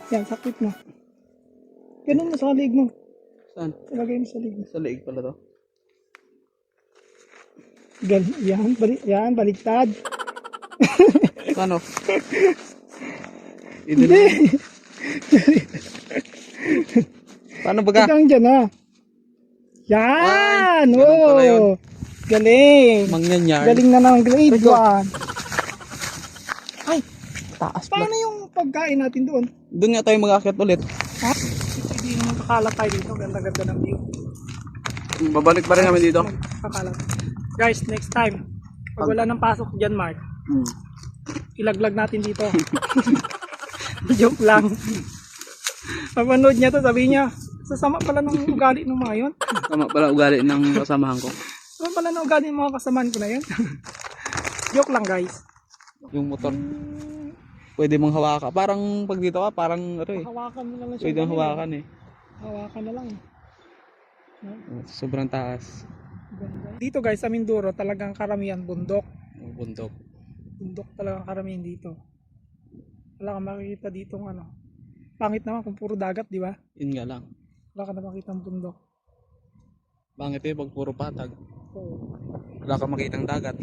Yan, sakit mo. Ganun mo sa leg mo. Saan? Ilagay mo sa leg mo. Sa leeg pala to. Yan, baliktad. Paano? Hindi. Paano baga? Hanggang dyan ha. Yan! Ay, ganun pala yun. Oh! Galing! Mangyanyar. Galing na ng grade 1. Ay! Taas Paano yung pagkain natin doon? Doon nga tayo mag-aakyat ulit. Ha? Hindi naman kakalat tayo dito. Ganda-ganda ng view. Babalik pa rin kami dito. Kakalat. Guys, next time, pag wala ng pasok dyan, Mark, ilaglag natin dito. Joke lang. Mapanood niya to, sabi niya, sasama pala ng ugali ng mga yun. Tama pala ugali ng kasamahan ko. Sasama pala ng ugali ng mga kasamaan ko na yun. Joke lang, guys. Yung motor. Pwede mong hawakan. Parang pag dito ka, parang ano eh. Hawakan mo na lang siya. Pwede mong hawakan eh. Hawakan na lang. Sobrang taas. Ganda. Dito guys, sa Mindoro, talagang karamihan bundok. Bundok. Bundok talagang karamihan dito. Wala kang makikita dito ng ano. Pangit naman kung puro dagat, di ba? Yun nga lang. Wala ka na makita ng bundok. Bangit eh pag puro patag. So, Wala kang makitang dagat.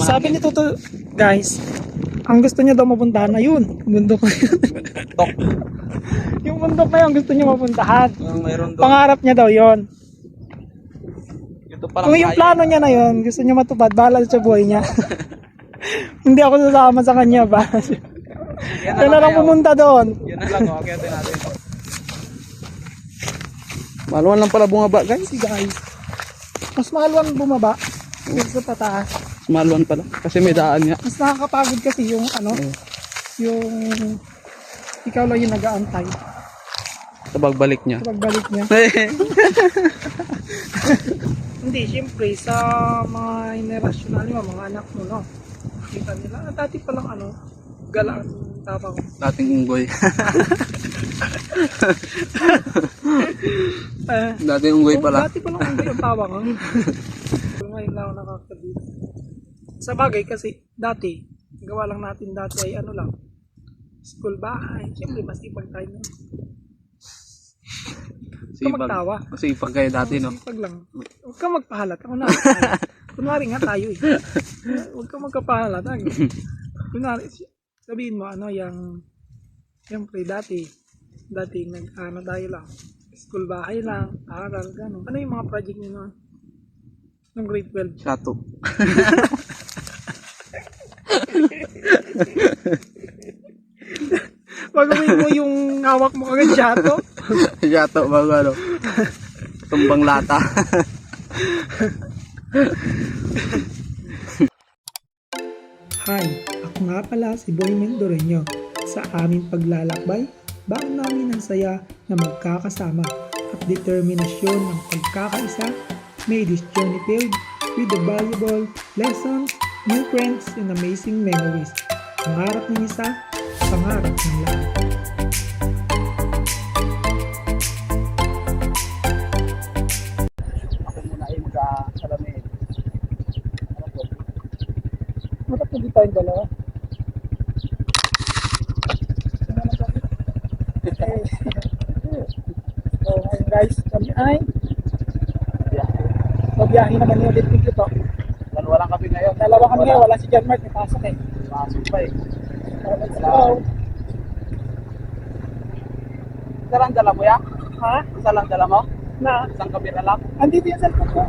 sabi nito to, guys, ang gusto niya daw mapuntahan na yun. Bundok na yun. Tok. Yung bundok na yun, gusto niya mapuntahan. Ang mayroon doon. Pangarap niya daw yun. Ito parang Kung yung kaya. plano niya na yun, gusto niya matupad, bahala sa buhay niya. Hindi ako sasama sa kanya ba? Yan Siya na lang pumunta doon. Yan na lang. Okay, ito natin. Maluwan lang pala bumaba guys. Si guys, mas maluwan bumaba sa pataas. Maluwan pala. Kasi may daan nga. Mas nakakapagod kasi yung ano, yung ikaw lang yung nag-aantay Sa pagbalik niya. sa pagbalik niya. Hindi, siyempre sa mga henerasyon na nila, mga anak mo, no? Kita nila, dati palang ano, galaan tapang. Dating unggoy. Dating unggoy pala. Dati palang hindi ang tawag. Ngayon lang ako nakakabit. Sa bagay kasi, dati, gawa lang natin dati ay ano lang, school bahay. Siyempre, masipag tayo. No? Huwag ka magtawa. Masipag kayo dati, no? Masipag lang. Huwag ka magpahalat. Ako na. Kunwari nga tayo eh. Huwag ka magkapahalat. Kunwari, sabihin mo ano yung siyempre dati nag-ano tayo lang. School bahay lang, aral, gano'n. Ano yung mga project nyo noon? Nung grade 12? Shato. Pagawin mo yung hawak mo kagad shato. Shato, bago ano. Tumbang lata. Hi, ako nga pala si Boy Mendoreño. Sa aming paglalakbay, baon namin ang saya na magkakasama at determinasyon ng pagkakaisa, may this journey filled with the valuable lessons, new friends, and amazing memories. Pangarap ng isa, pangarap ng lahat. Ako muna ay mag-salamin. Matap na di tayong dalawa. So ngayon guys, kami ay mabiyahe naman yung ulit dito. Dalawa lang kami ngayon. Dalawa kami ngayon, wala si John Mark, may pasok eh. Pasok pa eh. Let's go. Isa lang dala mo ya? Ha? Isa lang dala mo? Na? Isang kamera lang? Andito yung cellphone ko.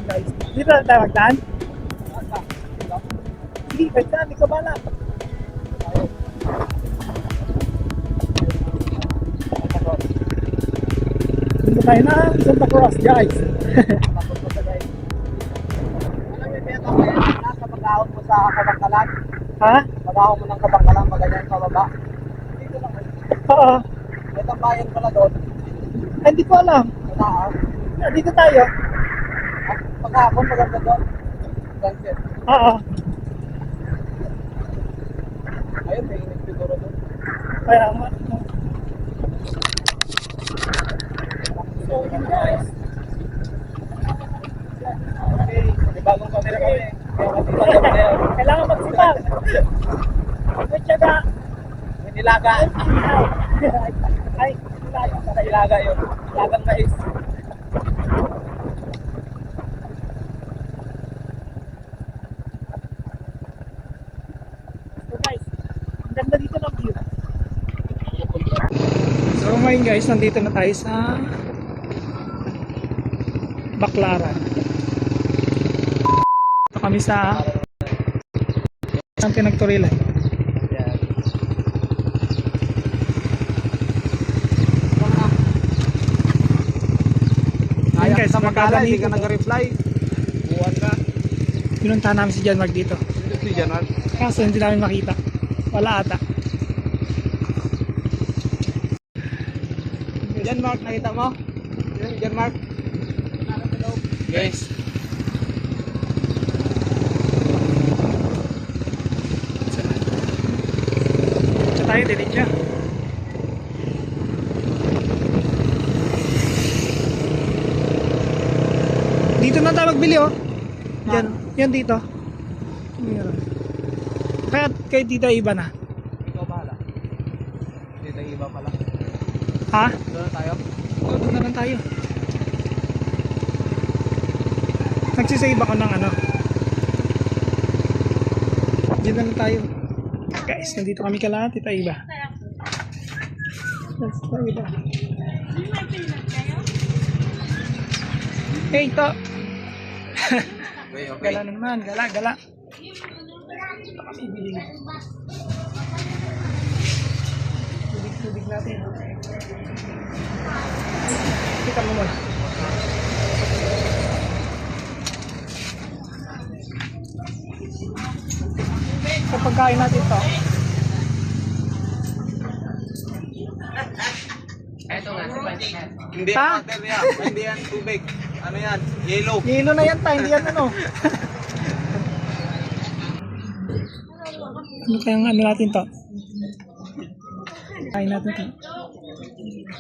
Guys, dito na tayo magdaan? Sige, magdaan, ikaw bala. Dito tayo na Santa Cruz, guys. Alam niyo, Beto, kaya nasa pag-ahon mo sa Kabangkalan. Ha? Pag-ahon mo ng Kabangkalan, maganyan pababa. Dito lang. Oo. May tambayan pala doon. Ay, hindi ko alam. Pag-ahon. Dito tayo. Pag-ahon, maganda doon. Sunset. Oo. Ayun, may init siguro doon. Kaya nga. So, yun guys. Okay, may bagong camera kami. Kailangan magsipag. May tiyaga. May nilaga. Ay, Nilaga yun. Nilagang mais. so guys, ang ganda dito ng view. So ngayon guys, nandito na tayo sa Baclaran. Ito kami sa Pinagturilan. Ayun guys, sa magkala, hindi ka dito. nag-reply. Buwan ka. Pinunta namin si John Mark dito. Si Januar. Kaso hindi namin makita. Wala ata. Jan Mark, nakita mo? Jan Mark. Guys. Ito tayo, diretso. Dito na tayo magbili oh. Yan, yan dito. Meron. Kaya kay Tita iba na. Ikaw bahala. Dito iba pala. Ha? Doon na tayo. O, doon na lang tayo. Nagsisave ako ng ano. Diyan na lang tayo. Guys, nandito kami kala Tita Iba. Tita Iba. Hey, to. Okay, okay. Gala naman, gala, gala. Ito kami bili. Tubig natin. Kita mo muna. Sa pagkain natin to. Hindi Ha? yan water yan. Hindi yan tubig. Ano yan? Yellow. Yelo na yan ta, hindi yan ano. Ano kayang ano natin to? Kain natin to.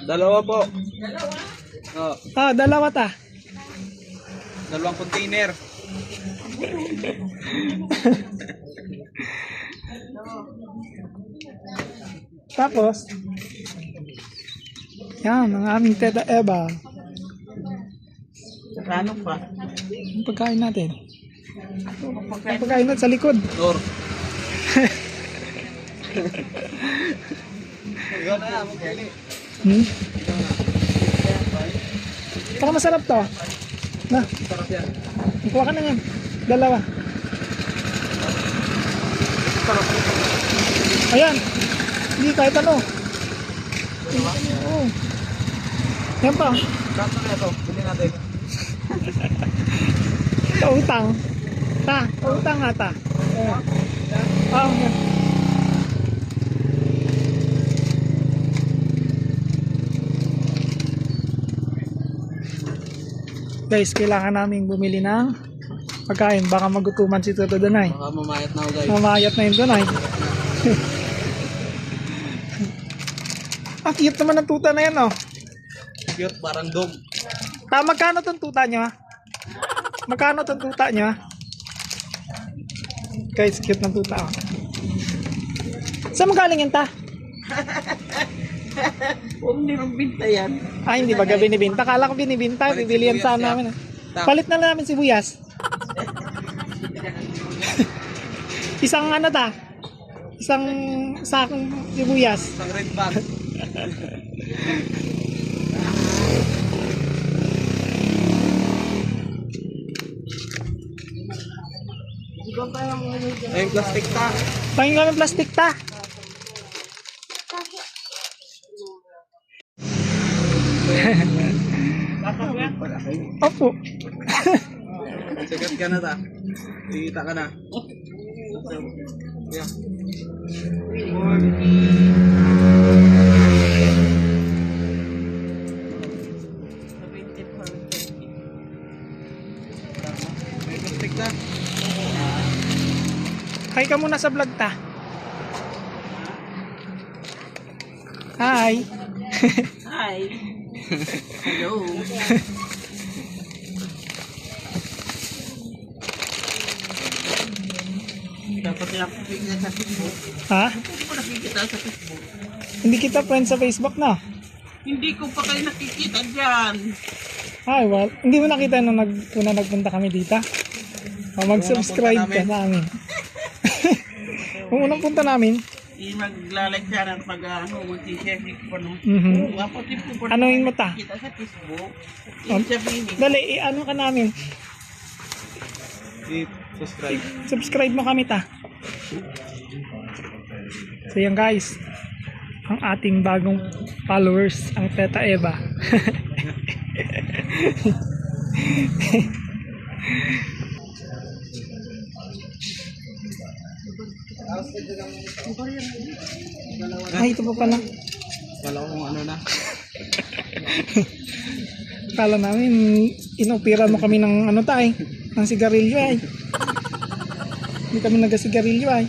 Dalawa po. Oh, Ah, dalawa ta. dalawang container. Tapos, yan, ang aming Teta Eva. Ano pa? Ang pagkain natin. Ang pagkain natin sa likod. Door. Ikaw na yan, magkali. Hmm? Baka masarap to. Na, Sarap yan. kuha ka na yan. Dalawa. Sarap. Ayan. Hindi kahit ano. Oo. Yan pa. Kanto na ito. Pili natin. Utang. Ta, utang nga ta. Ah, yan. Guys, kailangan namin bumili ng pagkain. Baka magutuman si Toto Danay. Baka mamayat na ako guys. Mamayat na yun Danay. Ang cute naman ng tuta na yan, oh. Cute, parang dog. Magkano tong tuta nyo, ha? Magkano tong tuta nyo, ha? Guys, cute ng tuta, oh. Saan magaling yan, ta? Huwag nirong binta yan. Ay, hindi ba binibinta? Kala ko binibinta. Palit Bibili yan sibuyas sa yan. namin. Palit na lang namin sibuyas. Isang ano ta? Isang sakong sibuyas. Isang red bag. Ay, plastic ta. Pangin kami plastic ta. Opo. Sigat ka na ta. Kikita ka na. Yeah. May plastic na. Kay ka muna sa vlog ta. Hi. Hi. Hello. Dapat na nakikita sa Facebook. Ha? Hindi ko nakikita sa Facebook. Hindi kita friend sa Facebook na. Hindi ko pa kayo nakikita dyan. Ay, well, hindi mo nakita nung una nagpunta kami dito? O, mag-subscribe ka sa amin. Kung unang punta namin, Maglalike ka ng mag-share ko no. mhm. Wapo din po Ano yung mata? Kita sa Facebook. Um, Sabihin ko. Dali, ano ka namin? Subscribe. Subscribe mo kami ta. So yan guys, ang ating bagong followers, ang Teta Eva. Ay, ito pa pala. Kala ko kung ano na. Kala namin, inopera mo kami ng ano tay, ng sigarilyo ay. Hindi kami nagasigarilyo ay.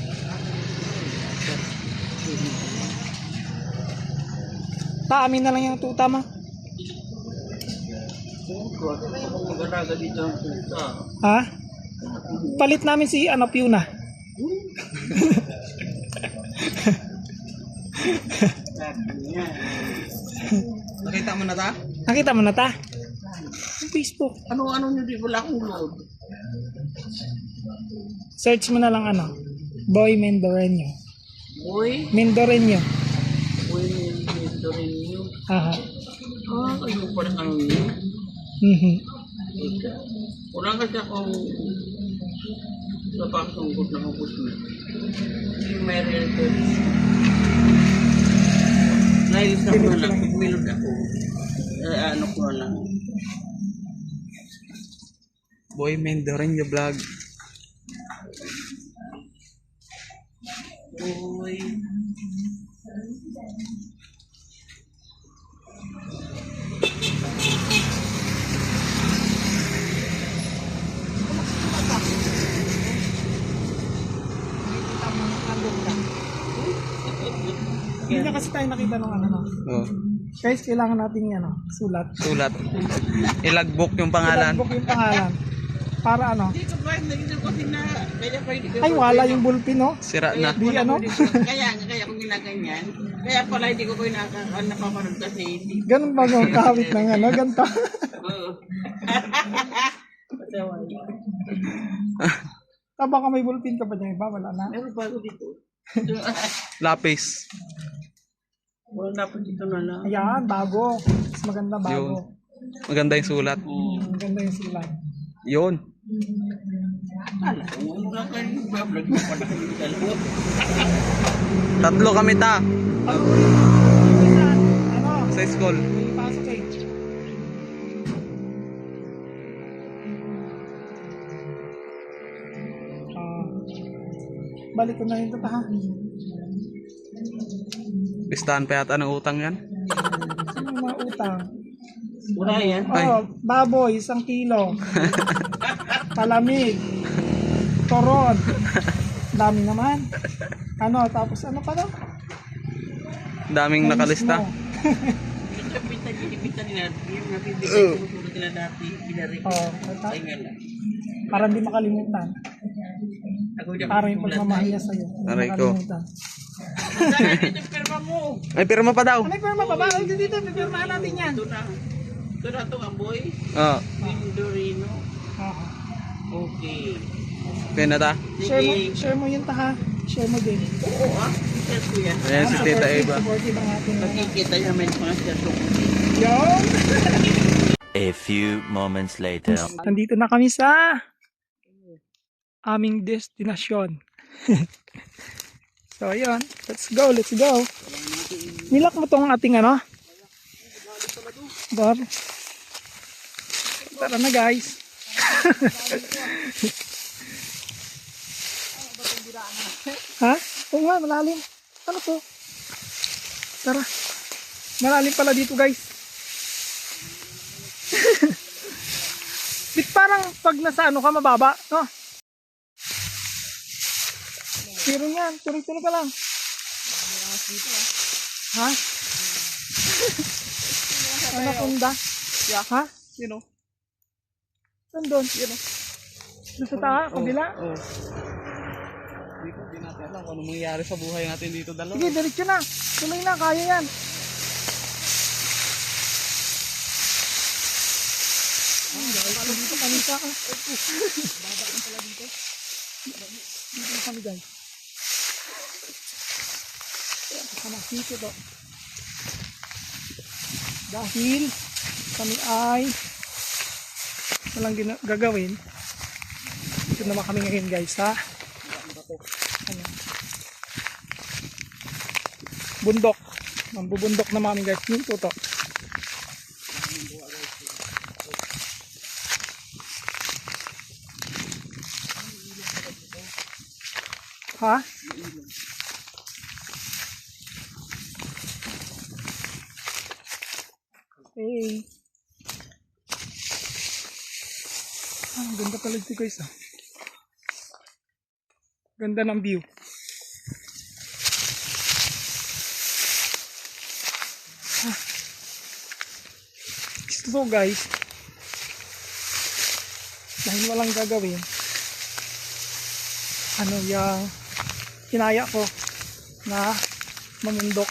Amin na lang yung tuta mo. Mag-araga dito ang puta. Ha? Palit namin si Anapyuna. Nakita mo na ta? Nakita mo na ta? Sa Facebook. Ano nyo di wala akong load? Search mo na lang ano. Boy Mendoreño. Boy, Mendoreño. boy, ito rin nyo. Aha. Kayo pa na ano nyo. Mhm. Wala kasi akong napakasungkot na kapos na. Hindi may related. Nailis ako na lang. Milod ako. Ano ko na lang. Boy Mendoreño vlog. Boy. Hindi na kasi tayo nakita ng ano. No? Oh. Guys, kailangan natin ano, sulat. Sulat. Ilagbook yung pangalan. Book yung pangalan. Para ano? Hindi ko ba nagiging kasi na kaya pa hindi ko Ay, wala yung bulpin, no? Sira na. Di ano? kaya kung ginaganyan. Kaya pala hindi ko kayo napapanood kasi hindi. Ganun ba yung kahawit ng ano? Ganito. Oo. Pasaway. Baka may bulpin ka pa dyan, iba? Wala na. Meron pa ako dito. Lapis. Wala pa dito na lang. Ayan, bago. Mas maganda bago. Yun. Maganda yung sulat. Maganda yung sulat. Yun. Alam ko, wala kayo bablog mo pa na kayo dalawa. Tatlo kami ta. Ano? Sa school. Pasok eh. Balik ko na yung tuta ha. Listahan pa yata ng utang yan. Sino yung mga utang? Wala yan. Ay. Oh, baboy, 1 kilo. Palamig. Toron. Dami naman. Ano, tapos ano pa daw? Daming nakalista. Pinta nila. Yung nabibigay ko susunod nila dati. Pinari. Oh, Ay nga lang. para hindi makalimutan. Ako dyan. Para yung pagmamahal niya sa'yo. Hindi Aray ko. makalimutan. Saan dito perma mo? Ay, pirma pa daw. Ano yung pirma pa ba? Ay, dito, pipirmahan natin yan. Ito na. Ito na ito nga boy. Oh. Mindorino. Oo. Okay. Okay na ta. Share mo yun ta ha. Share mo din. Oo ah. Share ko yan. Ayan si Tita Eva. Supportive ang ating Makikita niya may mga share ko. Yun! A few moments later. Nandito na kami sa aming destinasyon. So, ayun. Let's go, let's go. Nilak mo tong ating ano? Bar. Tara na guys. Ha? Oo nga, malalim. Ano to? Tara. Malalim pala dito guys. Bit parang pag nasa ano ka mababa, no? Pero yan, tuloy-tuloy ka lang. Ha? Anaconda? Yeah. Ha? Yun o. Saan doon? Yun o. Doon sa taas, kabila? Oo. Dito, di natin alam kung ano mangyayari sa buhay natin dito dalawa. Sige, diretso na. Tuloy na, kaya yan. Dito kami sa... Dito na kami guys. Sama, dito to. Dahil kami ay walang gagawin. Dito naman kami ngayon guys ha. Ano? Bundok. Mambubundok naman kami guys. Dito to. Ha? Hey. Ang ganda pala dito guys ah. Ganda ng view. Ah. Gusto guys. Dahil walang gagawin. Ano yung kinaya ko na mamundok.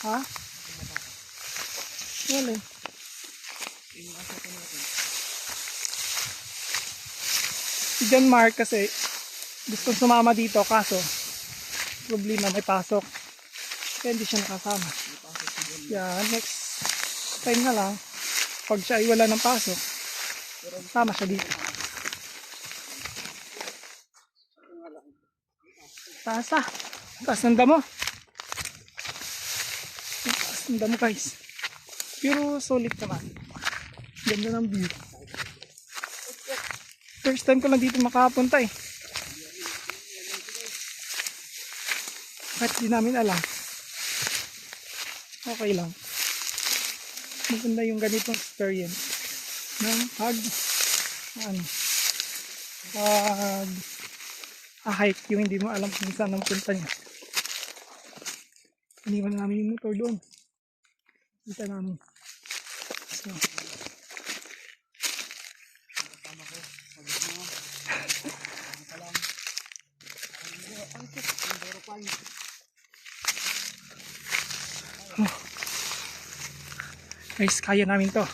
Ha? Wala eh. Si John Mark kasi gusto sumama dito kaso problema may pasok kaya hindi siya nakasama. Yeah, next time na lang pag siya ay wala ng pasok sama siya dito. Taas ng damo. Taas ng damo guys. Pero solid naman. Ganda ng view. First time ko lang dito makapunta eh. Kahit di namin alam. Okay lang. Maganda yung ganitong experience. Ng hike yung hindi mo alam kung saan ang punta niya. Iniwan namin yung motor doon. Kita namin. So. Oh. Guys, kaya namin to.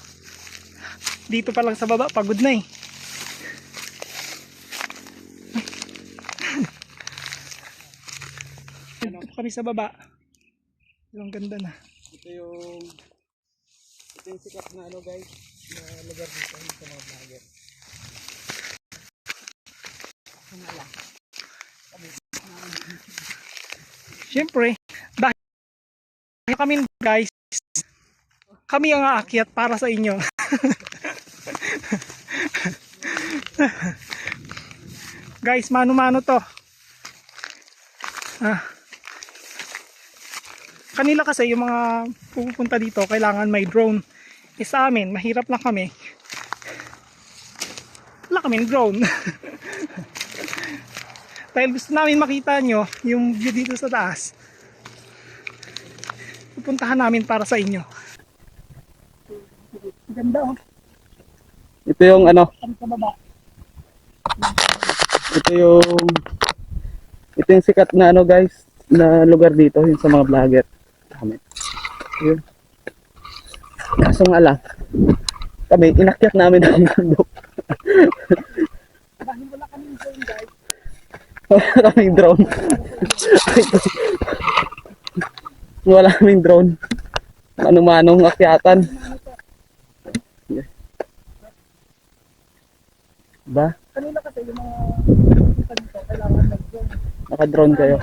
Dito pa lang sa baba, pagod na eh. Dito kami sa baba. Ang ganda na. Ito yung sikat na ano guys, na lugar dito sa mga vlogger. Siyempre, dahil kami guys, kami ang aakyat para sa inyo. Guys, mano-mano to. Kanila kasi yung mga pupunta dito kailangan may drone. Eh sa amin, mahirap lang kami. Wala kaming drone. Dahil gusto namin makita nyo yung view dito sa taas. Pupuntahan namin para sa inyo. Ganda oh. Ito yung ano, Kami sa baba. ito yung sikat na ano guys, na lugar dito yung sa mga vlogger. Yun. Kaso nga lang, kami inakyat namin ang bundok. Dahil wala kaming drone guys. Wala kaming drone. Wala kaming drone. Manong-manong akyatan. Ba? Kanila kasi yung mga pupunta dito kailangan may drone. Naka-drone kayo.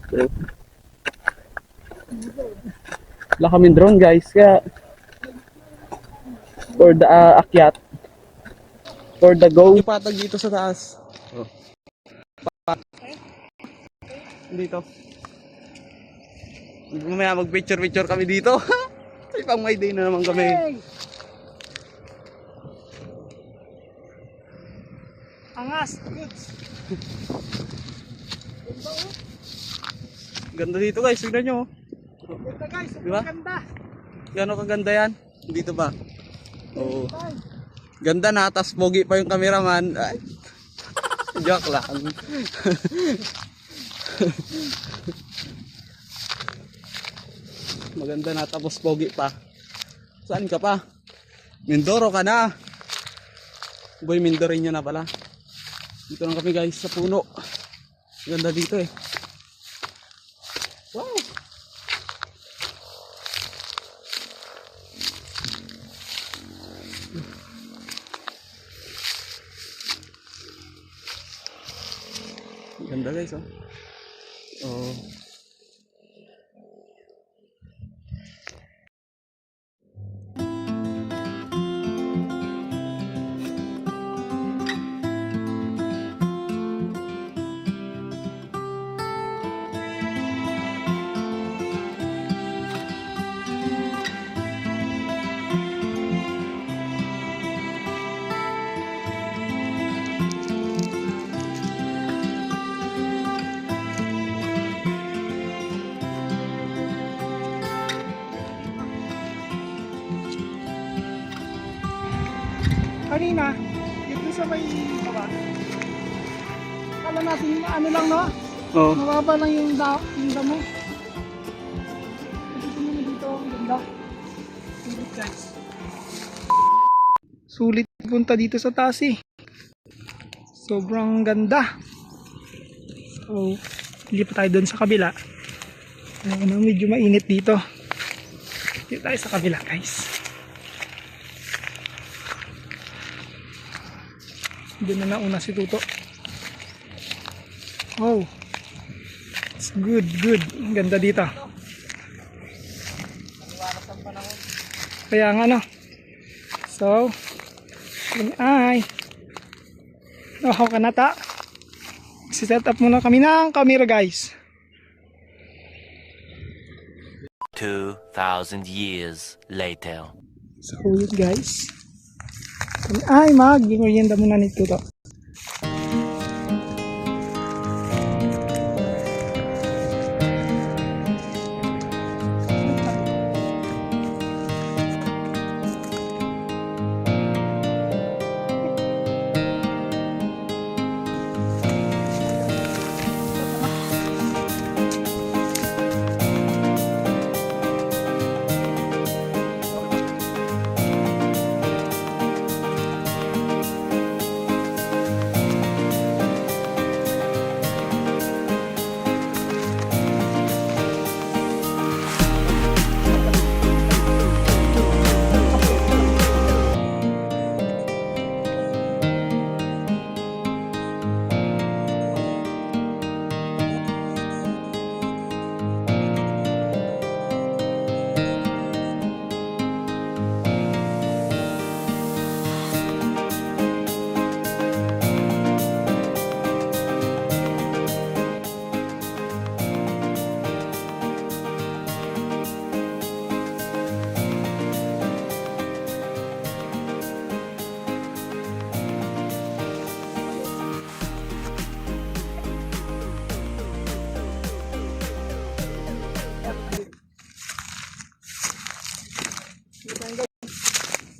So, wala kaming drone guys, kaya for the akyat, for the go. Ipatag dito sa taas. Dito. Mamaya mag-picture kami dito. Pang may day na naman kami. Hey! Angas! Goods! Ganda oh! Ganda dito guys, tignan nyo. Ganda guys, Diba? ganda. Gano'n kaganda yan? Dito ba? Oo. Ganda na, tas pogi pa yung cameraman. Ay. Joke lang. Maganda na, tapos pogi pa. Saan ka pa? Mindoro ka na. Boy, Mindoreño na pala. Dito lang kami guys, sa puno. Ganda dito eh. Wow! Ganda guys, oh. Oh. Kanina, dito sa may baba. Kala natin ano lang no? Oh. Mababa lang yung damo. Dito muna dito, ang ganda. Sulit guys. Sulit punta dito sa taas eh. Sobrang ganda. So, hindi pa tayo doon sa kabila. Medyo mainit dito. Dito tayo sa kabila guys. Doon na nauna si Tuto. Oh, it's good, good. Ang ganda dito. Kaya nga no. So, ay. Nahaw ka na ta. Si-set up muna kami ng camera guys. 2,000 years later. So yun guys. Ay mag-merienda muna ni Tuto.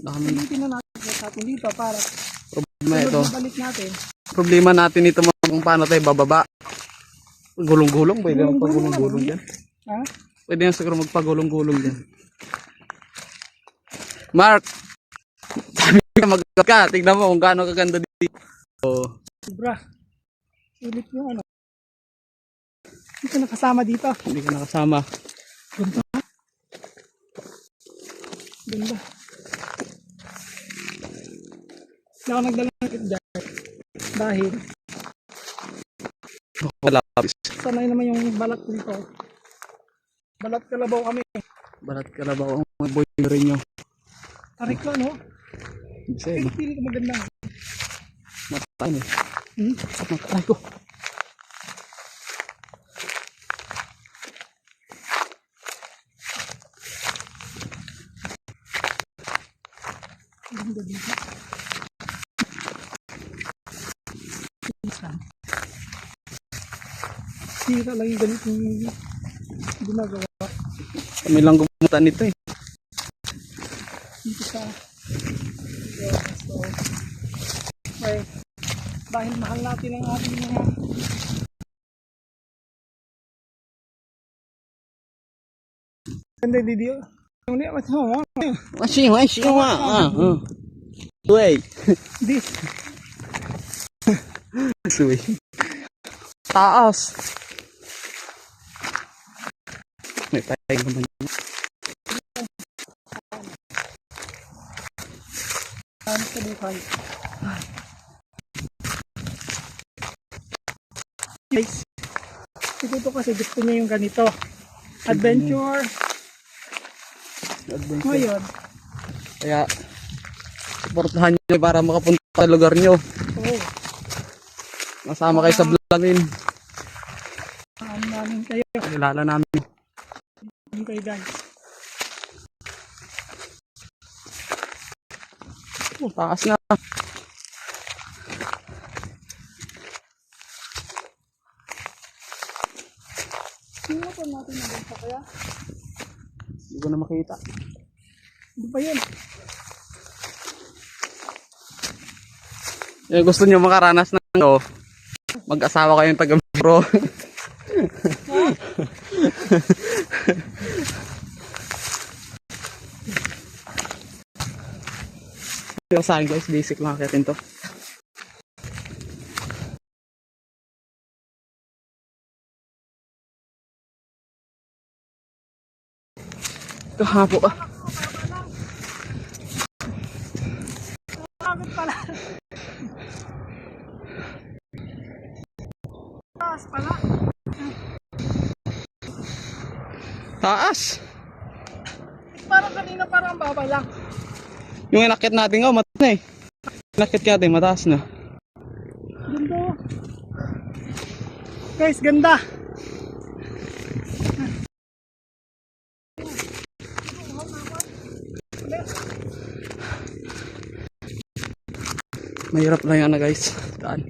Pilitin na natin sa atin dito para Problema ito. balik natin. Problema natin ito kung paano tayo bababa. Gulong-gulong, pwede naman pagulong-gulong dyan. Ha? Pwede naman siguro magpagulong-gulong dyan. Mark! Sabi ka mag-cut ka, tignan mo kung gaano kaganda dito. Oh. Sobra. Sulit yung ano. Hindi ka nakasama dito. Hindi ka nakasama. Ganda. Ganda. Hindi ako nagdala ng jacket dahil Malapis. sanay naman yung balat dito. Balat kalabaw kami. Balat kalabaw ang mga boy rin nyo. Tarik ko no? Kasi Pili ko maganda. mataan eh. Ay ko. Ganda dito. Sira lang yung ganitong gumagawa Kami lang gumunta nito eh. dito sa so, okay. Dahil mahal natin ang ating mga ganda video. Hindi, matama. Masih Wait. This. Suwi. Taas. May payag naman yun. Ano sa buhay? Guys, ito kasi gusto niya yung ganito. Adventure. Ngayon, Kaya, supportahan nyo para makapunta sa lugar nyo. oh, Masama kayo sa vlog namin. namin kayo. Kilala namin. Kayo guys. Oh, taas na. Sino pa natin nagpunta kaya? Hindi ko na makita. Hindi pa yun. Eh, gusto nyo makaranas ng ano, mag-asawa kayong taga-bro. Yung sa akin guys, basic lang akitin to. Kahapo ah. Bakit pala? Taas pala. Taas! Parang kanina parang baba lang. Yung inakit natin nga, mataas na eh. Inakit natin, mataas na. Ganda. Guys, ganda. Mahirap lang yan na guys. Daan.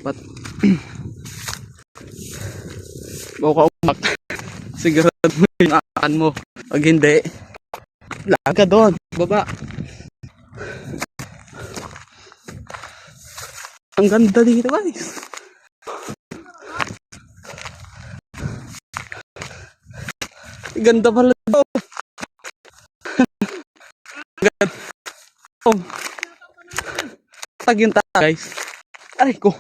Dapat. Bawa ka umak. Sigurado mo yung akan mo. Pag hindi, lag ka doon. Baba. Ang ganda dito guys. Ganda pala ito. Ganda. Oh. Tag yung taas guys. Aray ko.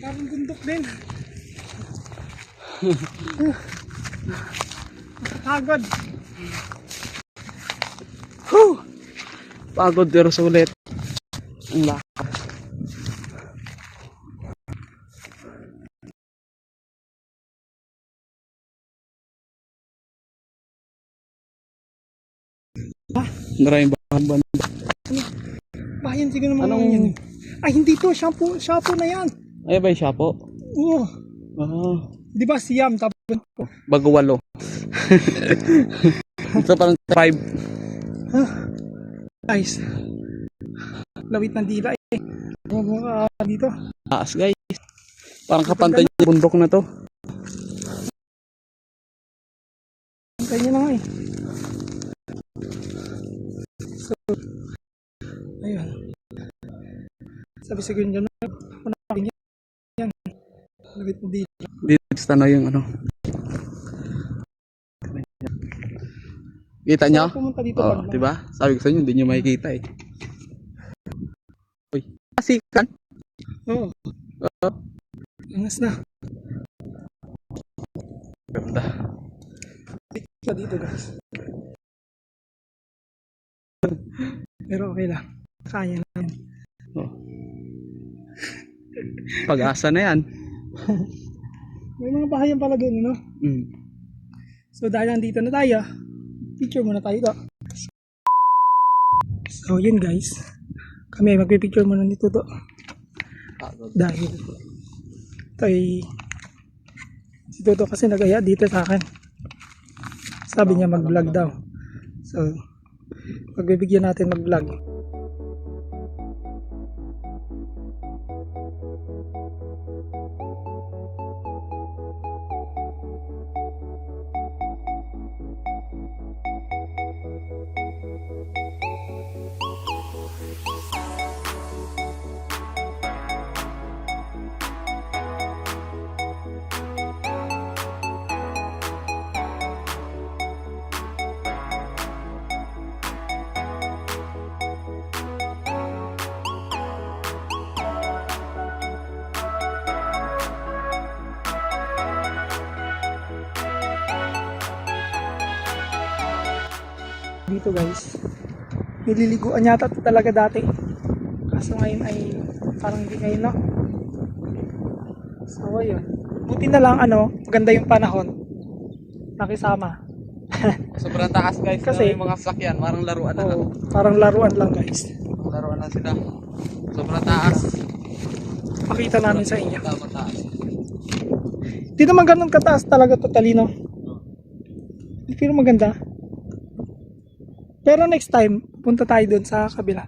Parang bundok din. Pagod. Whew. Pagod pero sulit. Ang lakas. Maraming bahan. Bayan siguro naman Anong- yan. Ay, hindi to. Shampoo na yan. Ay ba yung shapo? Oo. Ah, Di ba siyam? Tapos bago 8. Ito parang 5. guys. Lawit ng dila eh. Dito. Taas guys. Parang kapantay yung bundok na to. Kanya na nga eh. So, ayun. Sabi siguro dyan na. Panapin yan. Lawit ng dila. Dito sa na yung ano. Kita nyo? Pumunta dito. Oo, pag- diba? Sabi ko sa inyo, hindi nyo makikita eh. Uy, asikan. Oo. Oo. Langas na. Ganda. Dito dito guys. Pero okay lang. Kaya na yan. Oh. Pag-asa na yan. May mga bahayan pala doon, no? Mm. So dahil nandito na tayo, picture muna tayo to. So yun guys. Kami ay magpipicture muna nito to. Dahil ito ay si Toto kasi nag-aya dito sa akin. Sabi niya mag-vlog daw. So, pagbibigyan natin mag-vlog. Dito guys, nililiguan yata ito talaga dati, kaso ngayon ay parang hindi ngayon, no? So ayun, buti na lang maganda yung panahon, nakisama. Sobrang taas guys. Kasi- Yung mga sasakyan, parang laruan na lang. Oo, parang laruan lang guys. Laruan na sila. Sobrang taas. Pakita namin sa inyo. Sobrang taas. Di naman ganun kataas talaga to, Talino. Pero maganda. Pero next time, punta tayo dun sa kabila.